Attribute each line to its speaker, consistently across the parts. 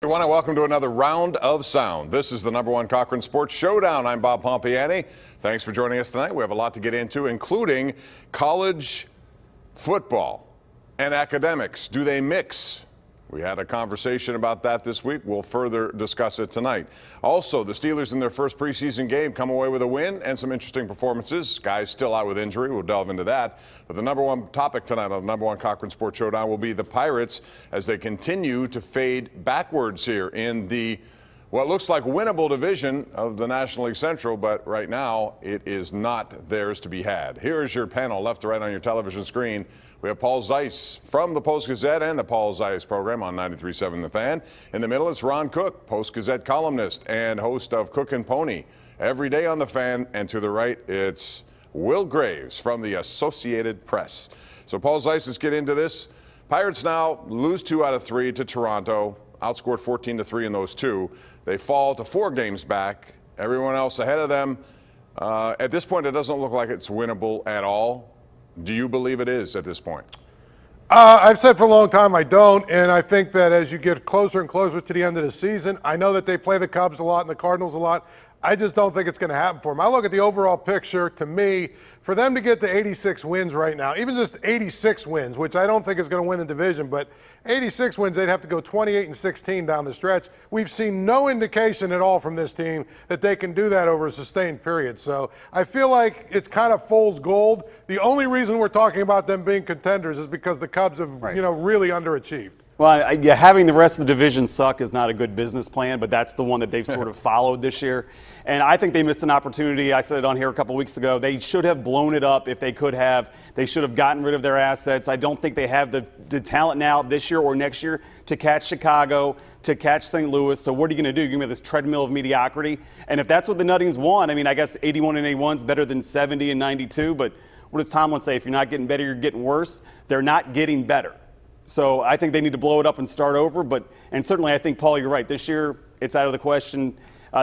Speaker 1: everyone, and welcome to another round of sound. This is the #1 Cochran Sports Showdown. I'm Bob Pompeani. Thanks for joining us tonight. We have a lot to get into, including college football and academics. Do they mix? We had a conversation about that this week. We'll further discuss it tonight. Also, the Steelers in their first preseason game come away with a win and some interesting performances. Guys still out with injury. We'll delve into that. But the #1 topic tonight on the #1 Cochran Sports Showdown will be the Pirates as they continue to fade backwards here in the what looks like winnable division of the National League Central, but right now it is not theirs to be had. Here is your panel left to right on your television screen. We have Paul Zeise from the Post-Gazette and the Paul Zeise program on 93.7 The Fan. In the middle, it's Ron Cook, Post-Gazette columnist and host of Cook and Pony every day on The Fan. And to the right, it's Will Graves from the Associated Press. So Paul Zeise, let's get into this. Pirates now lose 2 out of 3 to Toronto, outscored 14-3 in those 2. They fall to 4 games back. Everyone else ahead of them. At this point, it doesn't look like it's winnable at all. Do you believe it is at this point?
Speaker 2: I've said for a long time I don't, and I think that as you get closer and closer to the end of the season, I know that they play the Cubs a lot and the Cardinals a lot. I just don't think it's going to happen for them. I look at the overall picture. To me, for them to get to 86 wins right now, even just 86 wins, which I don't think is going to win the division, but 86 wins, they'd have to go 28-16 down the stretch. We've seen no indication at all from this team that they can do that over a sustained period. So I feel like it's kind of fool's gold. The only reason we're talking about them being contenders is because the Cubs have, really underachieved.
Speaker 3: Well, yeah, having the rest of the division suck is not a good business plan, but that's the one that they've sort of followed this year. And I think they missed an opportunity. I said it on here a couple weeks ago. They should have blown it up if they could have. They should have gotten rid of their assets. I don't think they have the talent now this year or next year to catch Chicago, to catch St. Louis. So what are you going to do? You're going to have this treadmill of mediocrity. And if that's what the Nuttings want, I mean, I guess 81-81 is better than 70-92. But what does Tomlin say? If you're not getting better, you're getting worse. They're not getting better. So I think they need to blow it up and start over. And certainly I think, Paul, you're right. This year, it's out of the question.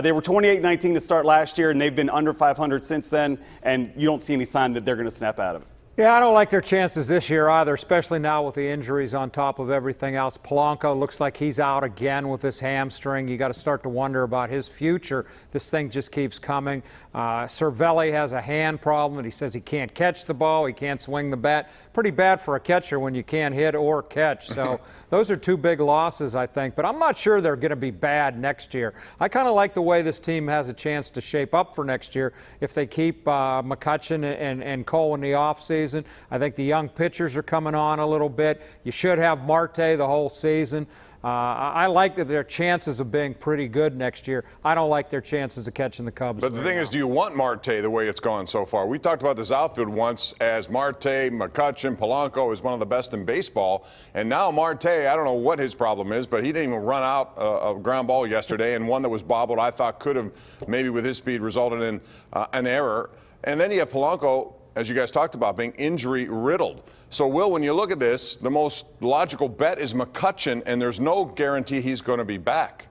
Speaker 3: They were 28-19 to start last year, and they've been under 500 since then. And you don't see any sign that they're going to snap out of it.
Speaker 4: Yeah, I don't like their chances this year either, especially now with the injuries on top of everything else. Polanco looks like he's out again with this hamstring. You got to start to wonder about his future. This thing just keeps coming. Cervelli has a hand problem, and he says he can't catch the ball, he can't swing the bat. Pretty bad for a catcher when you can't hit or catch. So those are 2 big losses, I think. But I'm not sure they're going to be bad next year. I kind of like the way this team has a chance to shape up for next year if they keep McCutchen and Cole in the offseason. I think the young pitchers are coming on a little bit. You should have Marte the whole season. I like that their chances of being pretty good next year. I don't like their chances of catching the Cubs.
Speaker 1: But the thing is, do you want Marte the way it's gone so far? We talked about this outfield once as Marte, McCutchen, Polanco is one of the best in baseball. And now Marte, I don't know what his problem is, but he didn't even run out a ground ball yesterday, and one that was bobbled I thought could have maybe with his speed resulted in an error. And then you have Polanco, as you guys talked about, being injury-riddled. So, Will, when you look at this, the most logical bet is McCutchen, and there's no guarantee he's going to be back.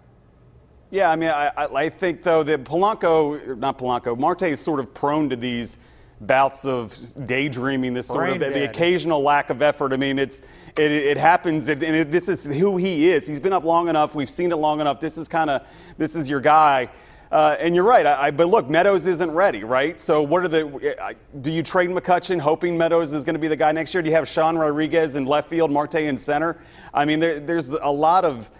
Speaker 3: Yeah, I mean, I think, though, that Marte is sort of prone to these bouts of daydreaming, this sort of the occasional lack of effort. I mean, it happens, and this is who he is. He's been up long enough. We've seen it long enough. This is your guy. And you're right. But look, Meadows isn't ready, right? So do you trade McCutchen hoping Meadows is going to be the guy next year? Do you have Sean Rodriguez in left field, Marte in center? I mean, there's a lot of,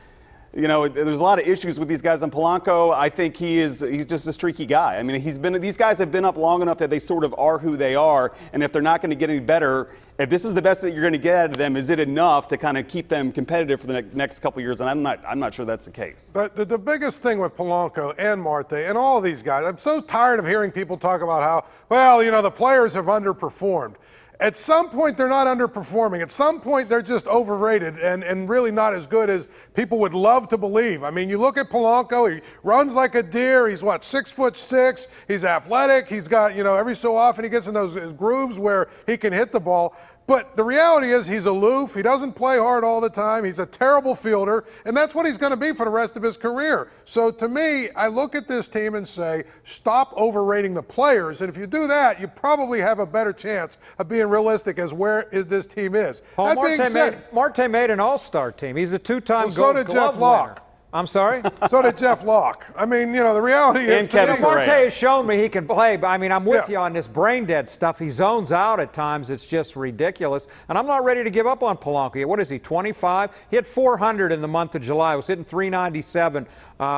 Speaker 3: there's a lot of issues with these guys. On Polanco, I think he's just a streaky guy. I mean, these guys have been up long enough that they sort of are who they are. And if they're not going to get any better, if this is the best that you're going to get out of them, is it enough to kind of keep them competitive for the next couple of years? And I'm not sure that's the case.
Speaker 2: The biggest thing with Polanco and Marte and all of these guys, I'm so tired of hearing people talk about how, the players have underperformed. At some point, they're not underperforming. At some point, they're just overrated and really not as good as people would love to believe. I mean, you look at Polanco, he runs like a deer. He's, 6'6". He's athletic. He's got, every so often he gets in those grooves where he can hit the ball. But the reality is he's aloof. He doesn't play hard all the time. He's a terrible fielder, and that's what he's going to be for the rest of his career. So to me, I look at this team and say, stop overrating the players. And if you do that, you probably have a better chance of being realistic as where this team is.
Speaker 4: Paul, Marte made an all-star team. He's a 2-time Gold Glove winner. I'm sorry?
Speaker 2: So did Jeff Locke. I mean, the reality is.
Speaker 3: And Kevin
Speaker 4: Marte has shown me he can play, but I mean, I'm with you on this brain dead stuff. He zones out at times. It's just ridiculous. And I'm not ready to give up on Polanco. What is he, 25? He hit 400 in the month of July. He was hitting 397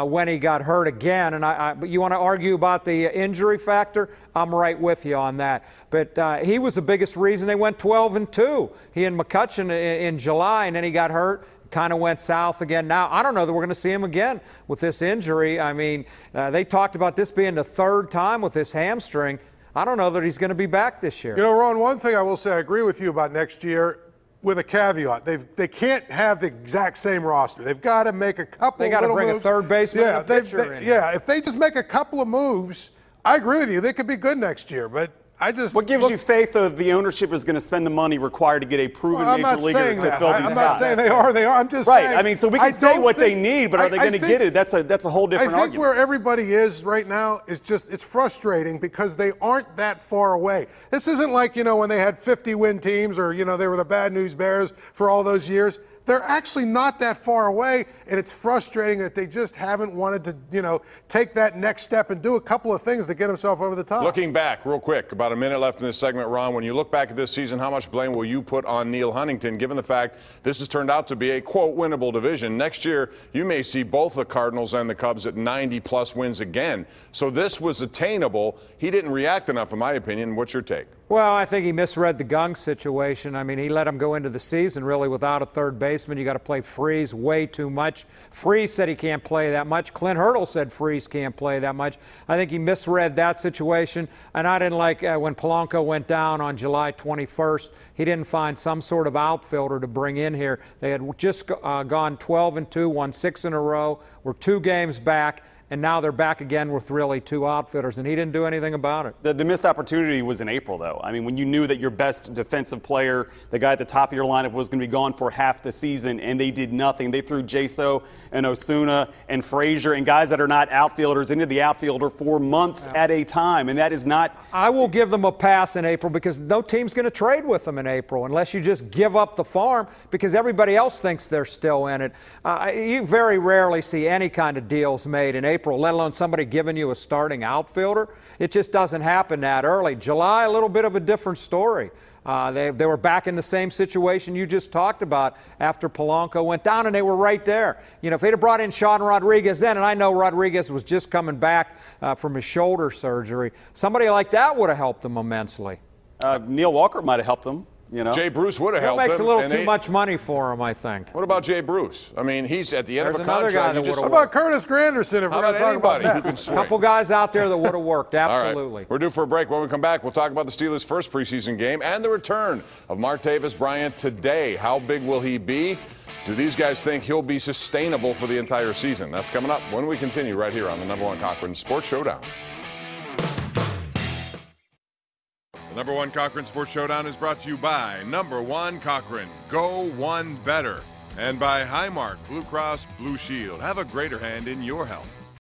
Speaker 4: when he got hurt again. And but you want to argue about the injury factor? I'm right with you on that. But he was the biggest reason they went 12-2. He and McCutcheon in July, and then he got hurt. Kind of went south again. Now, I don't know that we're going to see him again with this injury. I mean, they talked about this being the third time with this hamstring. I don't know that he's going to be back this year.
Speaker 2: Ron, one thing I will say, I agree with you about next year with a caveat. They can't have the exact same roster. They've got to make a couple of little moves. They got to bring
Speaker 4: a third baseman and a pitcher in.
Speaker 2: Yeah, if they just make a couple of moves, I agree with you. They could be good next year, but what
Speaker 3: gives you faith that the ownership is going to spend the money required to get a proven major leaguer to fill these spots?
Speaker 2: I'm not saying they are. I'm just
Speaker 3: saying.
Speaker 2: Right.
Speaker 3: I mean, so we can say what they need, but are they going to get it? That's a whole different argument.
Speaker 2: I think where everybody is right now is it's frustrating because they aren't that far away. This isn't like, when they had 50-win teams or, they were the Bad News Bears for all those years. They're actually not that far away, and it's frustrating that they just haven't wanted to, take that next step and do a couple of things to get themselves over the top.
Speaker 1: Looking back, real quick, about a minute left in this segment, Ron, when you look back at this season, how much blame will you put on Neil Huntington, given the fact this has turned out to be a, quote, winnable division? Next year, you may see both the Cardinals and the Cubs at 90-plus wins again. So this was attainable. He didn't react enough, in my opinion. What's your take?
Speaker 4: Well, I think he misread the Gung situation. I mean, he let him go into the season really without a third baseman. You got to play Freese way too much. Freese said he can't play that much. Clint Hurdle said Freese can't play that much. I think he misread that situation. And I didn't like when Polanco went down on July 21st, he didn't find some sort of outfielder to bring in here. They had just gone 12-2, won 6 in a row, were 2 games back. And now they're back again with really 2 outfitters, and he didn't do anything about it.
Speaker 3: The missed opportunity was in April, though. I mean, when you knew that your best defensive player, the guy at the top of your lineup, was going to be gone for half the season, and they did nothing. They threw Jaso and Osuna and Frazier and guys that are not outfielders into the outfielder for months at a time, and that is not.
Speaker 4: I will give them a pass in April because no team's going to trade with them in April unless you just give up the farm because everybody else thinks they're still in it. You very rarely see any kind of deals made in April, let alone somebody giving you a starting outfielder. It just doesn't happen that early. July, a little bit of a different story. They were back in the same situation you just talked about after Polanco went down, and they were right there. If they'd have brought in Sean Rodriguez then, and I know Rodriguez was just coming back from his shoulder surgery, somebody like that would have helped them immensely.
Speaker 3: Neil Walker might have helped them.
Speaker 1: Jay Bruce would have helped him.
Speaker 4: Makes a little too much money for him, I think.
Speaker 1: What about Jay Bruce? I mean, he's at the end of a contract.
Speaker 2: How about Curtis Granderson if we're going to talk about that?
Speaker 1: A
Speaker 4: couple guys out there that would have worked, absolutely.
Speaker 1: Right. We're due for a break. When we come back, we'll talk about the Steelers' first preseason game and the return of Martavis Bryant today. How big will he be? Do these guys think he'll be sustainable for the entire season? That's coming up when we continue right here on the #1 Cochran Sports Showdown. The #1 Cochran Sports Showdown is brought to you by #1 Cochran. Go one better. And by Highmark Blue Cross Blue Shield. Have a greater hand in your health.